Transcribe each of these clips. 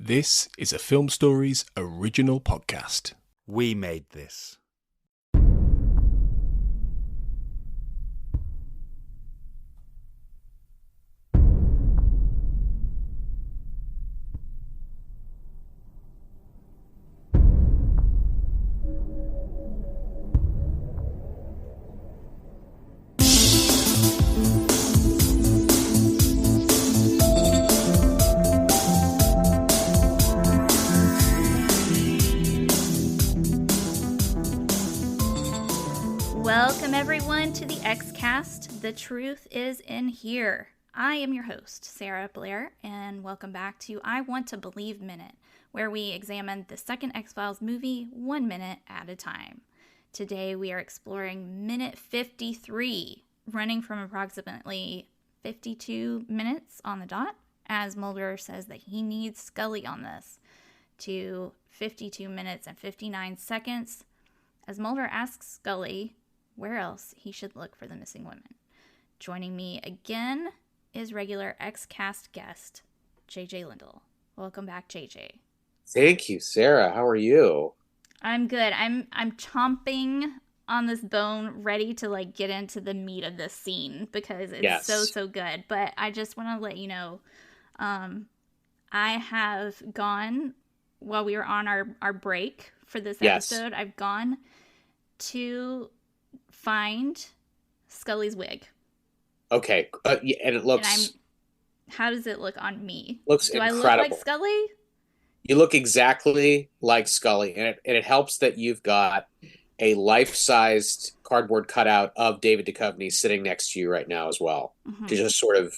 This is a Film Stories original podcast. We made this. Welcome everyone to the X-Cast. The truth is in here. I am your host, Sarah Blair, and welcome back to I Want to Believe Minute, where we examine the second X-Files movie 1 minute at a time. Today we are exploring minute 53, running from approximately 52 minutes on the dot, as Mulder says that he needs Scully on this, to 52 minutes and 59 seconds, as Mulder asks Scully where else he should look for the missing women. Joining me again is regular X-Cast guest, JJ Lendl. Welcome back, JJ. Thank you, Sarah. How are you? I'm good. I'm chomping on this bone, ready to get into the meat of this scene because it's so good. But I just want to let you know, I have gone while we were on our break for this episode. I've gone to find Scully's wig. Okay, and it looks... how does it look on me? Looks Do incredible. I look like Scully? You look exactly like Scully, and it helps that you've got a life-sized cardboard cutout of David Duchovny sitting next to you right now as well, to just sort of,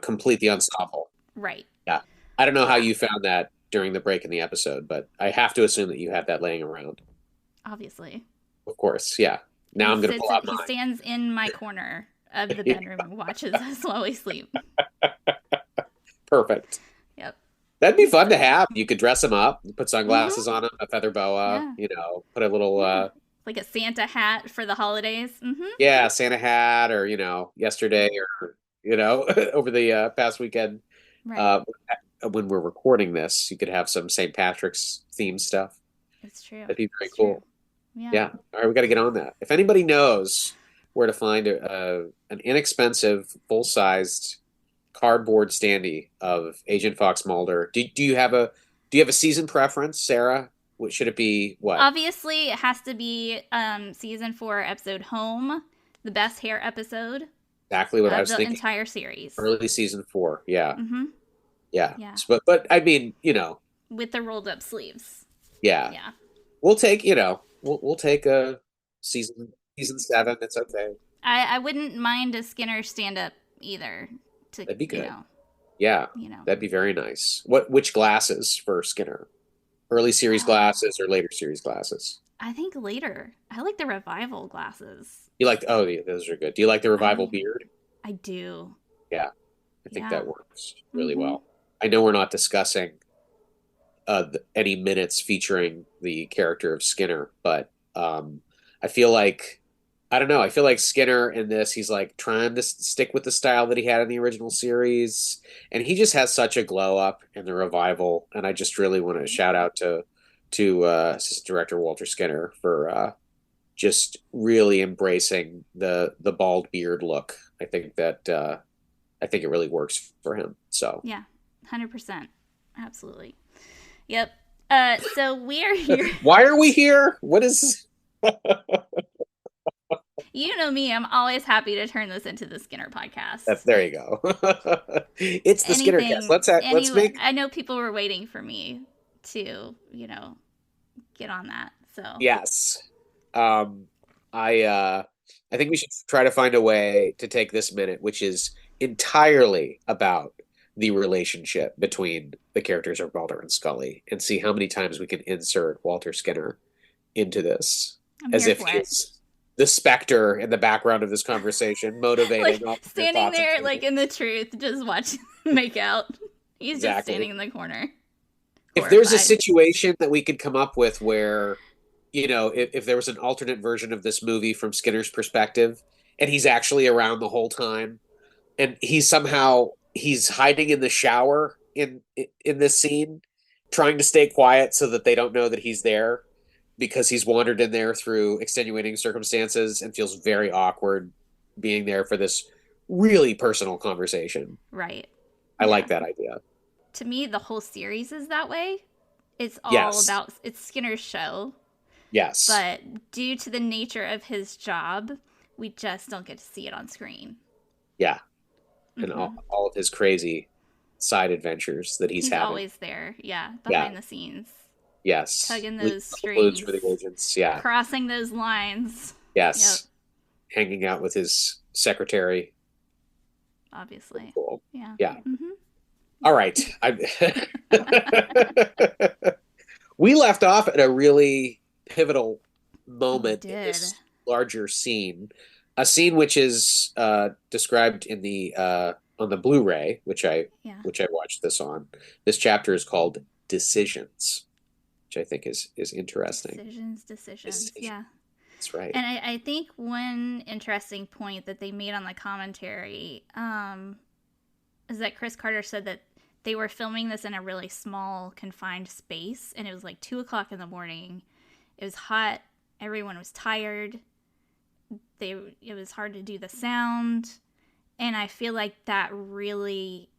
complete the ensemble. Right. Yeah. I don't know how you found that during the break in the episode, but I have to assume that you have that laying around. Obviously. Of course, yeah. Now I'm going to pull out mine. He stands in my corner of the bedroom and watches us while we sleep. Perfect. Yep. That'd be fun to have. You could dress him up, put sunglasses on him, a feather boa, put a little... like a Santa hat for the holidays. Mm-hmm. Yeah, Santa hat or, yesterday or, over the past weekend. Right. When we're recording this, you could have some St. Patrick's themed stuff. It's true. That'd be very cool. True. Yeah. Yeah. All right, we got to get on that. If anybody knows where to find an inexpensive, full-sized cardboard standee of Agent Fox Mulder, do you have a season preference, Sarah? Should it be what? Obviously, it has to be season 4 episode Home, the best hair episode. Exactly what I was thinking. The entire series. Early season 4, yeah. Mm-hmm. Yeah. Yeah. But I mean, with the rolled up sleeves. Yeah. Yeah. We'll take, we'll take a season 7. It's okay. I wouldn't mind a Skinner stand up either. That'd be good. Yeah. That'd be very nice. Which glasses for Skinner? Early series glasses or later series glasses? I think later. I like the revival glasses. You like? Oh, yeah, those are good. Do you like the revival beard? I do. Yeah, I think that works really well. I know we're not discussing any minutes featuring the character of Skinner, but I feel like Skinner in this, he's trying to stick with the style that he had in the original series, and he just has such a glow up in the revival. And I just really want to shout out to assistant director Walter Skinner for just really embracing the bald beard look. I think it really works for him. So yeah, 100%, absolutely. Yep. So we are here. Why are we here? What is? You know me, I'm always happy to turn this into the Skinner podcast. There you go. It's the Skinner cast. Let's make... I know people were waiting for me to, get on that. So yes. I think we should try to find a way to take this minute, which is entirely about the relationship between the characters of Mulder and Scully, and see how many times we can insert Walter Skinner into this. As if he's the specter in the background of this conversation, motivating. Standing there, in the truth, just watching them make out. He's just standing in the corner. If there's a situation that we could come up with where, if there was an alternate version of this movie from Skinner's perspective, and he's actually around the whole time, and he's somehow he's hiding in the shower in this scene, trying to stay quiet so that they don't know that he's there, because he's wandered in there through extenuating circumstances and feels very awkward being there for this really personal conversation. Right. I like that idea. To me, the whole series is that way. It's all Yes. about, it's Skinner's show. Yes. But due to the nature of his job, we just don't get to see it on screen. Yeah. And all of his crazy side adventures that he's having. Always there. Yeah. Behind the scenes. Yes. Tugging those strings. For the agents. Yeah. Crossing those lines. Yes. Yep. Hanging out with his secretary. Obviously. Cool. Yeah. Yeah. All right. We left off at a really pivotal moment in this larger scene. A scene which is described in the on the Blu-ray, which I watched this on. This chapter is called Decisions, which I think is interesting. Decisions. Yeah. That's right. And I think one interesting point that they made on the commentary is that Chris Carter said that they were filming this in a really small, confined space, and it was like 2:00 in the morning. It was hot. Everyone was tired. It was hard to do the sound, and I feel like that really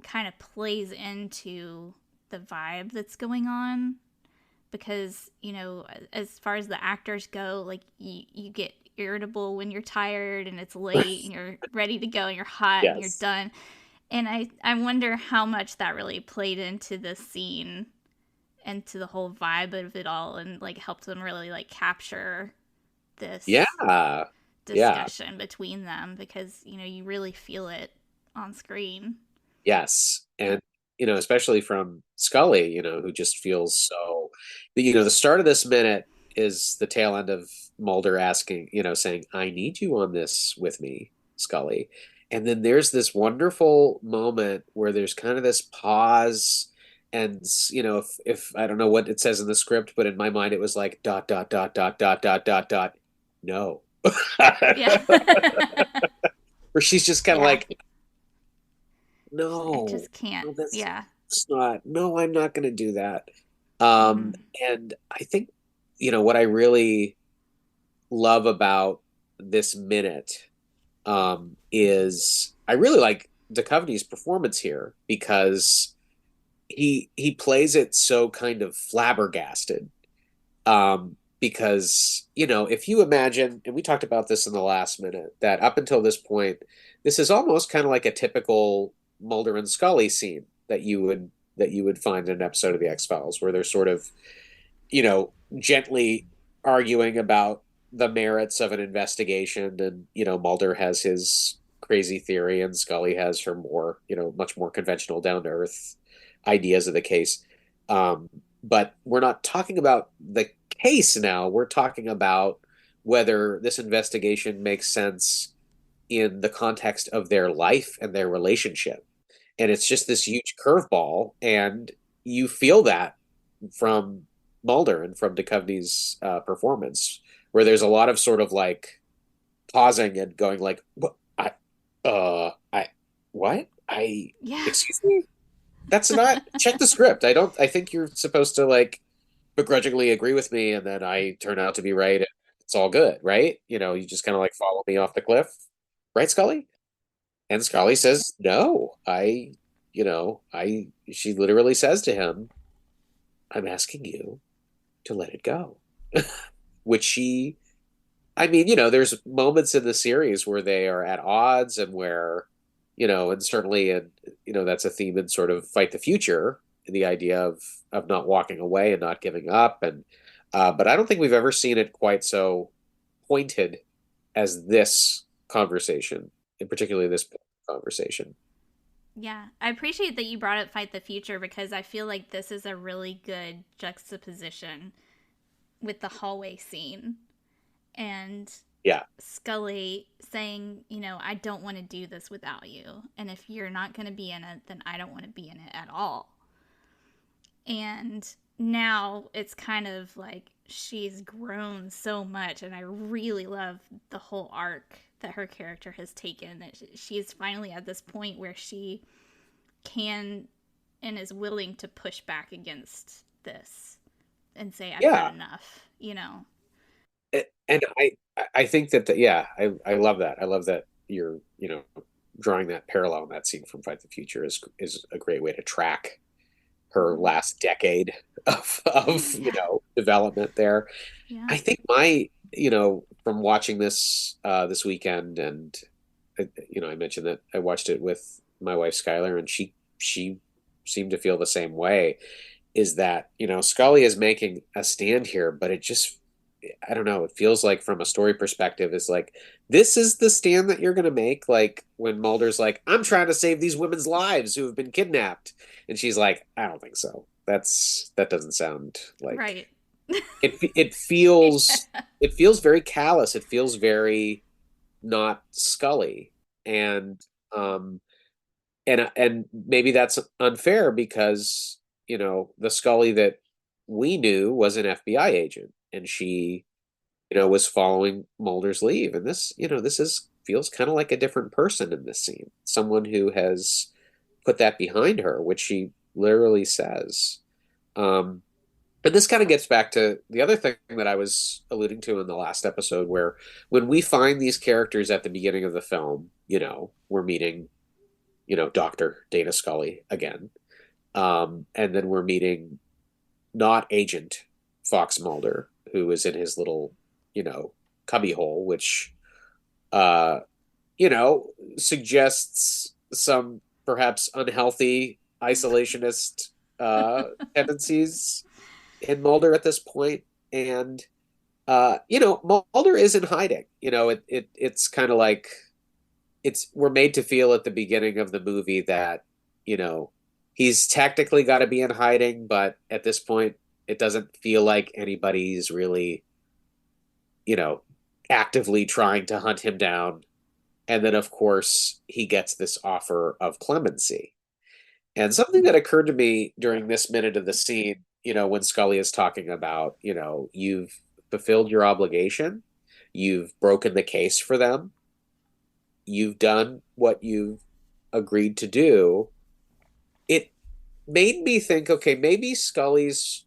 kind of plays into the vibe that's going on, because, you know, as far as the actors go, like, you get irritable when you're tired and it's late and you're ready to go and you're hot and you're done. And I wonder how much that really played into the scene and to the whole vibe of it all, and like helped them really like capture this discussion between them, because, you know, you really feel it on screen. Yes. And, you know, especially from Scully, you know, who just feels so, you know, the start of this minute is the tail end of Mulder asking, you know, saying, I need you on this with me, Scully. And then there's this wonderful moment where there's kind of this pause, and, you know, if I don't know what it says in the script, but in my mind it was like ... no. Where she's just kind of like, no, I just can't. No, it's not. No, I'm not going to do that. And I think, you know, what I really love about this minute is I really like Duchovny's performance here, because he plays it so kind of flabbergasted. Because, you know, if you imagine, and we talked about this in the last minute, that up until this point, this is almost kind of like a typical Mulder and Scully scene that you would find in an episode of the X-Files, where they're sort of, you know, gently arguing about the merits of an investigation, and, you know, Mulder has his crazy theory and Scully has her more, you know, much more conventional, down-to-earth ideas of the case. But we're not talking about the case now. We're talking about whether this investigation makes sense in the context of their life and their relationship. And it's just this huge curveball, and you feel that from Mulder and from Duchovny's performance, where there's a lot of sort of like pausing and going like, what? Excuse me? That's not, check the script. I think you're supposed to like begrudgingly agree with me, and then I turn out to be right, and it's all good, right? You know, you just kind of like follow me off the cliff, right, Scully? And Scully says, no, she literally says to him, I'm asking you to let it go. Which I mean, you know, there's moments in the series where they are at odds, and where, you know, and certainly, and, you know, that's a theme in sort of Fight the Future, the idea of not walking away and not giving up. And, but I don't think we've ever seen it quite so pointed as this conversation, and particularly this conversation. Yeah, I appreciate that you brought up Fight the Future, because I feel like this is a really good juxtaposition with the hallway scene. And Scully saying, you know, I don't want to do this without you. And if you're not going to be in it, then I don't want to be in it at all. And now it's kind of like she's grown so much. And I really love the whole arc that her character has taken, that she's finally at this point where she can and is willing to push back against this and say, I've had enough, And I think that, I love that. I love that you're, drawing that parallel in that scene from Fight the Future is a great way to track her last decade of development there. Yeah. I think from watching this this weekend, and I mentioned that I watched it with my wife Skylar, and she seemed to feel the same way, is that Scully is making a stand here, but it just, I don't know, it feels like from a story perspective is like, this is the stand that you're going to make, like when Mulder's like, I'm trying to save these women's lives who have been kidnapped, and she's like, I don't think so. That doesn't sound like right. It feels it feels very callous. It feels very not Scully, and maybe that's unfair because the Scully that we knew was an FBI agent, and she was following Mulder's lead, and this feels kind of like a different person in this scene, someone who has put that behind her, which she literally says. But this kind of gets back to the other thing that I was alluding to in the last episode, where when we find these characters at the beginning of the film, we're meeting, Dr. Dana Scully again. And then we're meeting not Agent Fox Mulder, who is in his little, cubbyhole, which, suggests some perhaps unhealthy isolationist tendencies in Mulder at this point. And Mulder is in hiding. It's kind of like we're made to feel at the beginning of the movie that he's technically got to be in hiding, but at this point it doesn't feel like anybody's really actively trying to hunt him down. And then of course he gets this offer of clemency. And something that occurred to me during this minute of the scene, when Scully is talking about, you've fulfilled your obligation, you've broken the case for them, you've done what you've agreed to do, it made me think, okay, maybe Scully's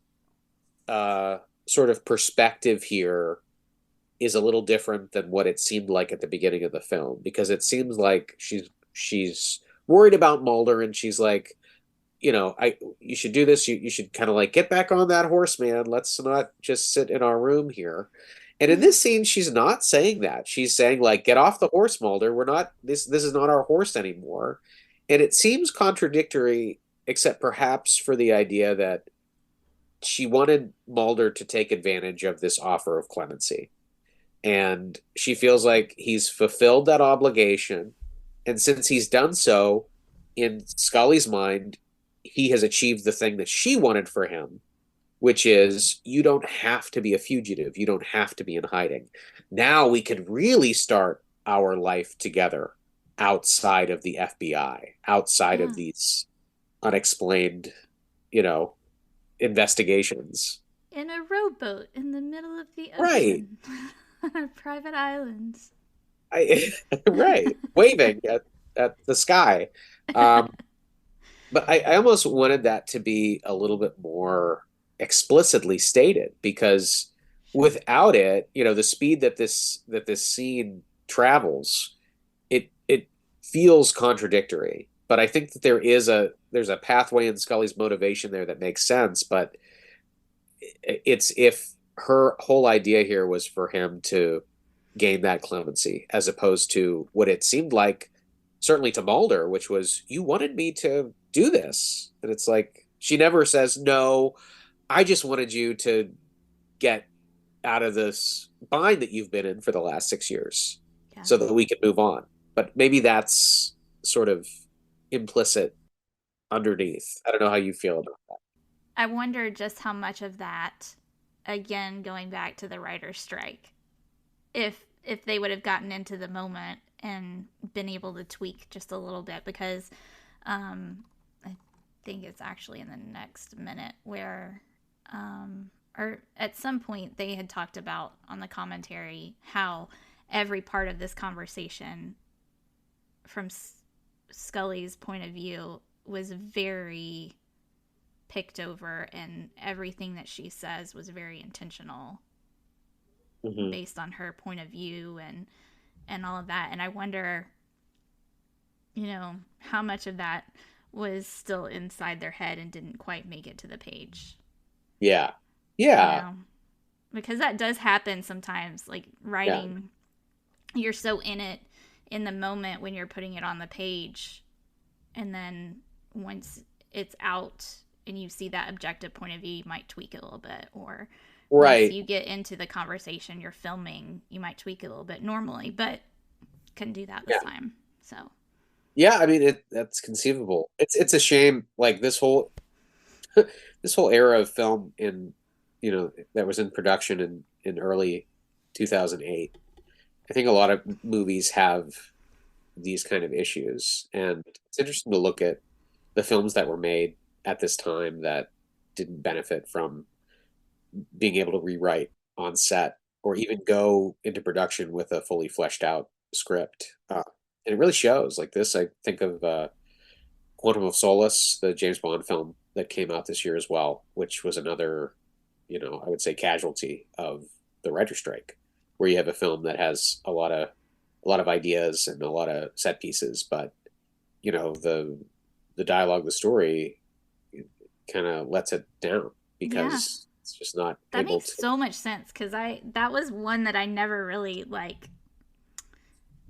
sort of perspective here is a little different than what it seemed like at the beginning of the film, because it seems like she's worried about Mulder, and she's like, you should do this. You should kind of like get back on that horse, man. Let's not just sit in our room here. And in this scene, she's not saying that. She's saying like, get off the horse, Mulder. We're not, this is not our horse anymore. And it seems contradictory, except perhaps for the idea that she wanted Mulder to take advantage of this offer of clemency. And she feels like he's fulfilled that obligation. And since he's done so, in Scully's mind, he has achieved the thing that she wanted for him, which is, you don't have to be a fugitive. You don't have to be in hiding. Now we can really start our life together outside of the FBI, outside of these unexplained, investigations. In a rowboat in the middle of the ocean. Right. On a private island. Right. Waving at the sky. But I almost wanted that to be a little bit more explicitly stated, because without it, the speed that this scene travels, it feels contradictory. But I think that there's a pathway in Scully's motivation there that makes sense. But it's, if her whole idea here was for him to gain that clemency, as opposed to what it seemed like, certainly to Mulder, which was, you wanted me to do this. And it's like, she never says, no, I just wanted you to get out of this bind that you've been in for the last 6 years, so that we can move on. But maybe that's sort of implicit underneath. I don't know how you feel about that. I wonder just how much of that, again, going back to the writer's strike, if they would have gotten into the moment and been able to tweak just a little bit, because I think it's actually in the next minute where, or at some point they had talked about on the commentary how every part of this conversation from Scully's point of view was very picked over, and everything that she says was very intentional based on her point of view and all of that. And I wonder, how much of that was still inside their head and didn't quite make it to the page. Yeah. Because that does happen sometimes, like writing, you're so in it in the moment when you're putting it on the page, and then once it's out and you see that objective point of view, you might tweak it a little bit, or once you get into the conversation you're filming, you might tweak it a little bit normally, but couldn't do that this time. So I mean, that's conceivable. It's a shame, like this whole era of film that was in production in early 2008. I think a lot of movies have these kind of issues, and it's interesting to look at the films that were made at this time that didn't benefit from being able to rewrite on set or even go into production with a fully fleshed out script. And it really shows. Like this, I think of Quantum of Solace, the James Bond film that came out this year as well, which was another, I would say, casualty of the writer's strike, where you have a film that has a lot of ideas and a lot of set pieces, but the dialogue, the story, kind of lets it down because it's just not. That makes so much sense, because that was one that I never really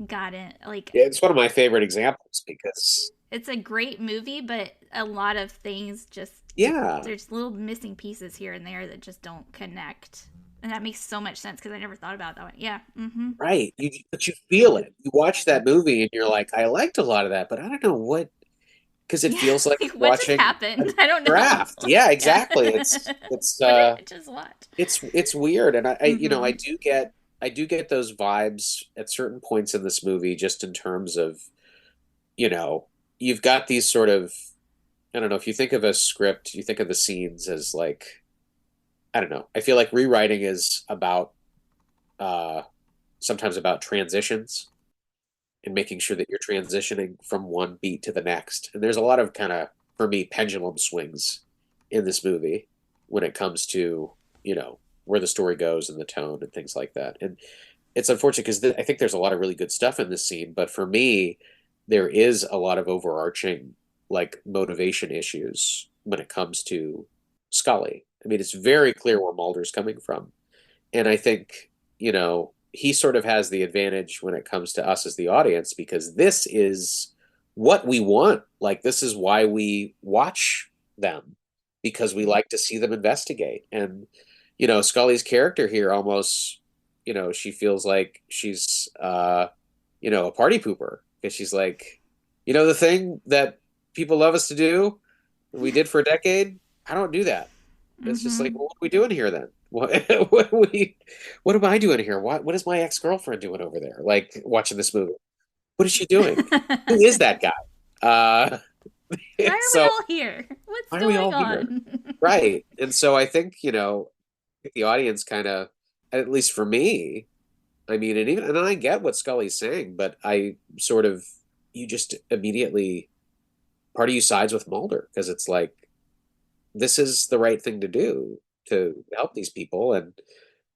got in. It's one of my favorite examples because it's a great movie, but a lot of things just there's little missing pieces here and there that just don't connect. And that makes so much sense because I never thought about that one. Yeah. Mm-hmm. Right. But you feel it. You watch that movie and you're like, I liked a lot of that, but I don't know what, because it feels like what watching just happened. I don't know. Draft. Yeah, exactly. It's what did I just watch? It's weird. And I do get those vibes at certain points in this movie, just in terms of, you've got these sort of, I don't know, if you think of a script, you think of the scenes as like, I don't know. I feel like rewriting is about sometimes about transitions and making sure that you're transitioning from one beat to the next. And there's a lot of kind of, for me, pendulum swings in this movie when it comes to, where the story goes and the tone and things like that. And it's unfortunate because I think there's a lot of really good stuff in this scene. But for me, there is a lot of overarching motivation issues when it comes to Scully. I mean, it's very clear where Mulder's coming from. And I think, he sort of has the advantage when it comes to us as the audience, because this is what we want. Like, this is why we watch them, because we like to see them investigate. And, Scully's character here almost, she feels like she's, a party pooper, because she's like, the thing that people love us to do, we did for a decade, I don't do that. It's just like, well, what are we doing here then? What am I doing here? What is my ex-girlfriend doing over there? Like, watching this movie. What is she doing? Who is that guy? Why are we all here? What's going on? Right. And so I think, the audience kind of, at least for me, I mean, and I get what Scully's saying, but I sort of, you just immediately, part of you sides with Mulder, because it's like, this is the right thing to do to help these people.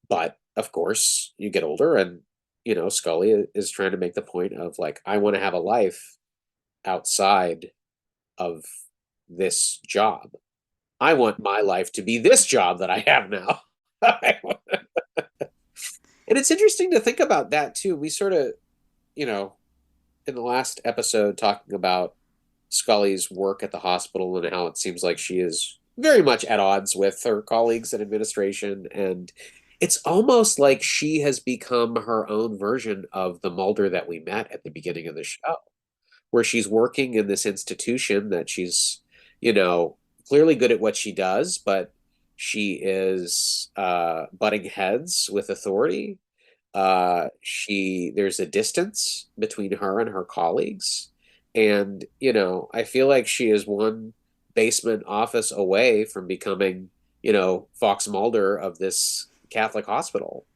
But of course you get older and, Scully is trying to make the point of like, I want to have a life outside of this job. I want my life to be this job that I have now. And it's interesting to think about that too. We sort of, in the last episode, talking about Scully's work at the hospital and how it seems like she is very much at odds with her colleagues in administration. And it's almost like she has become her own version of the Mulder that we met at the beginning of the show, where she's working in this institution that she's, clearly good at what she does, but she is butting heads with authority. There's a distance between her and her colleagues. And, I feel like she is one basement office away from becoming, Fox Mulder of this Catholic hospital.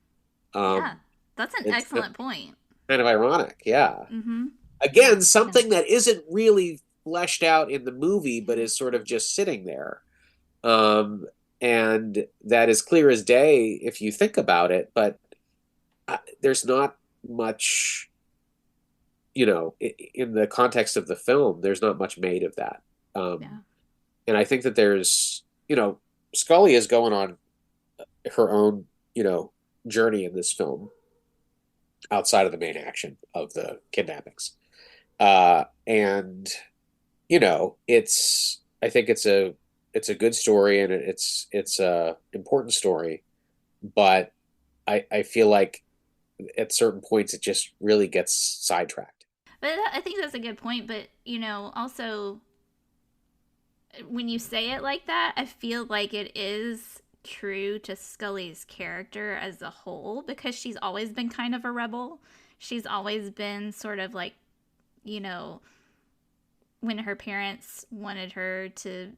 That's an excellent point. Kind of ironic, yeah. Mm-hmm. Again, something that isn't really fleshed out in the movie, but is sort of just sitting there. And that is clear as day if you think about it, but there's not much, in the context of the film, there's not much made of that. And I think that there's, Scully is going on her own, journey in this film outside of the main action of the kidnappings. And, I think it's a good story, and it's a important story, but I feel like at certain points it just really gets sidetracked. But I think that's a good point. But also when you say it like that, I feel like it is true to Scully's character as a whole, because she's always been kind of a rebel. She's always been sort of like, when her parents wanted her to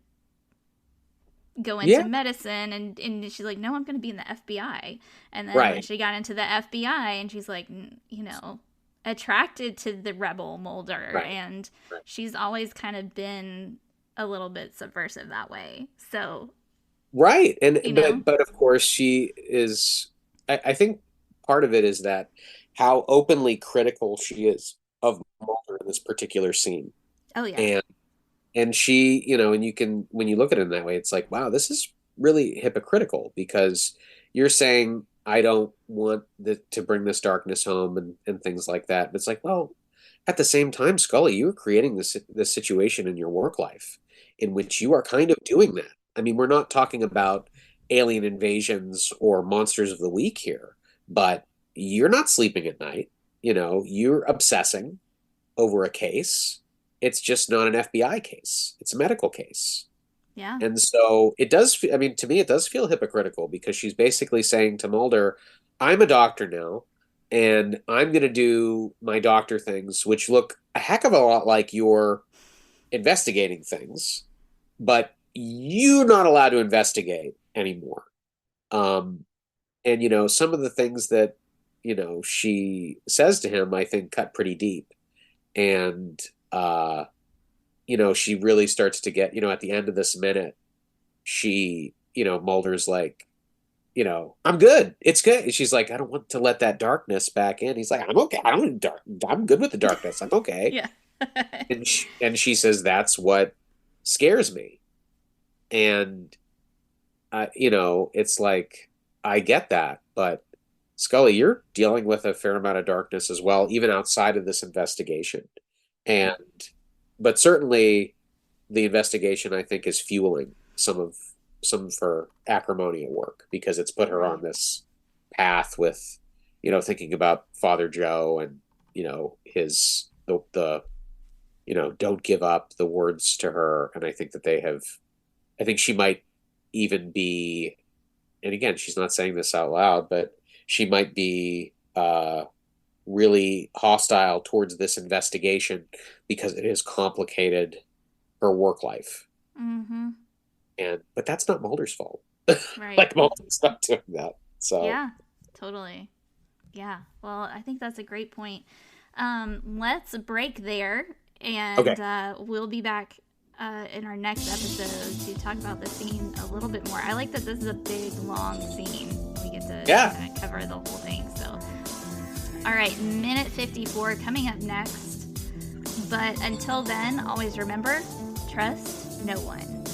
go into medicine, and she's like, no, I'm going to be in the FBI. And then when she got into the FBI, and she's like, attracted to the rebel Mulder, and she's always kind of been a little bit subversive that way. So and but of course she is. I think part of it is that how openly critical she is of Mulder in this particular scene. Oh yeah. And she, and you can, when you look at it in that way, it's like, wow, this is really hypocritical, because you're saying, I don't want to bring this darkness home and things like that. But it's like, well, at the same time, Scully, you're creating this situation in your work life in which you are kind of doing that. I mean, we're not talking about alien invasions or monsters of the week here, but you're not sleeping at night. You're obsessing over a case. It's just not an FBI case. It's a medical case. Yeah. And so it does, to me, it does feel hypocritical, because she's basically saying to Mulder, I'm a doctor now, and I'm going to do my doctor things, which look a heck of a lot like you're investigating things, but you're not allowed to investigate anymore. And, some of the things that, she says to him, I think cut pretty deep. And, she really starts to get, at the end of this minute, she, Mulder's like, I'm good. It's good. And she's like, I don't want to let that darkness back in. He's like, I'm okay. I'm good with the darkness. I'm okay. Yeah. and she says, that's what scares me. And, it's like, I get that, but Scully, you're dealing with a fair amount of darkness as well, even outside of this investigation. But certainly the investigation, I think, is fueling some of her acrimony at work, because it's put her on this path with, thinking about Father Joe and, his, don't give up, the words to her. And I think that I think she might even be, and again, she's not saying this out loud, but she might be, really hostile towards this investigation because it has complicated her work life. Mm-hmm. But that's not Mulder's fault. Right. Like, Mulder's not doing that. So yeah, totally. Yeah. Well, I think that's a great point. Let's break there, and we'll be back in our next episode to talk about the scene a little bit more. I like that this is a big, long scene. We get to kind of cover the whole thing. So, all right, minute 54 coming up next. But until then, always remember, trust no one.